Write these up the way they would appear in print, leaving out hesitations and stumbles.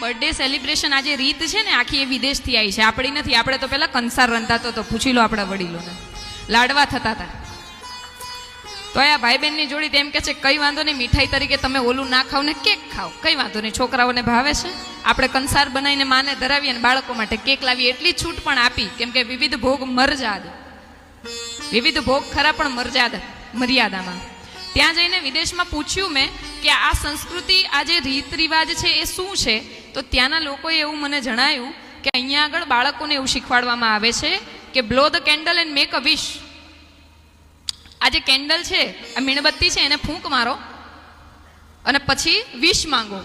Birthday celebration આજે રીત છે ને આખી એ વિદેશથી આવી છે, આપણી નથી. આપણે તો પેલા કંસાર રંધાતો તો પૂછી લો આપણા વડીલોને, લાડવા થતા હતા. તો આ ભાઈ બહેનની જોડી તેમ કે છે કઈ વાંધો નહીં, મીઠાઈ તરીકે તમે ઓલું ના ખાવ ને કેક ખાઓ, કઈ વાંધો નહીં, છોકરાઓને ભાવે છે. આપણે કંસાર બનાવીને માને ધરાવીએ અને બાળકો માટે કેક લાવીએ, એટલી છૂટ પણ આપી. કેમ કે વિવિધ ભોગ મર્યાદ, વિવિધ ભોગ ખરા પણ મર્યાદામાં. ત્યાં જઈને વિદેશમાં પૂછ્યું મેં કે આ સંસ્કૃતિ, આ જે રીત રિવાજ છે એ શું છે. તો ત્યાંના લોકોએ એવું મને જણાવ્યું કે અહીંયા આગળ બાળકોને એવું શીખવાડવામાં આવે છે કે blow the candle and make a wish. આ જે કેન્ડલ છે, આ મીણબત્તી છે, એને ફૂંક મારો અને પછી વિશ માંગો,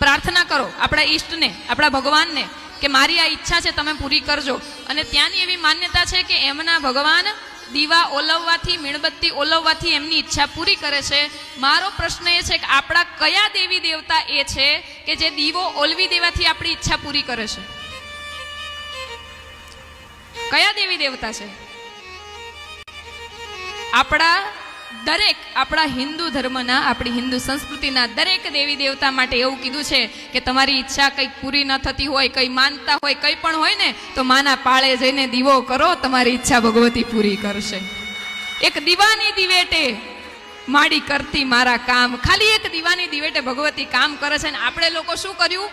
પ્રાર્થના કરો આપણા ઈષ્ટને, આપણા ભગવાનને કે મારી આ ઈચ્છા છે તમે પૂરી કરજો. અને ત્યાંની એવી માન્યતા છે કે એમના ભગવાન દીવા ઓલવવાથી, મીણબત્તી ઓલવવાથી એમની ઈચ્છા પૂરી કરે છે. મારો પ્રશ્ન એ છે કે આપણા કયા દેવી દેવતા એ છે કે જે દીવો ઓલવી દેવાથી આપણી ઈચ્છા પૂરી કરે છે? કયા દેવી દેવતા છે? આપણા હિન્દુ ધર્મના, આપણી હિન્દુ સંસ્કૃતિના દરેક દેવી દેવતા માટે એવું કીધું છે કે તમારી ઈચ્છા કંઈક પૂરી ન થતી હોય, કંઈ માનતા હોય, કંઈ પણ હોય ને, તો માના પાળે જઈને દીવો કરો, તમારી ઈચ્છા ભગવતી પૂરી કરશે. એક દીવાની દિવેટે માડી કરતી મારા કામ. ખાલી એક દીવાની દિવેટે ભગવતી કામ કરે છે. ને આપણે લોકો શું કર્યું?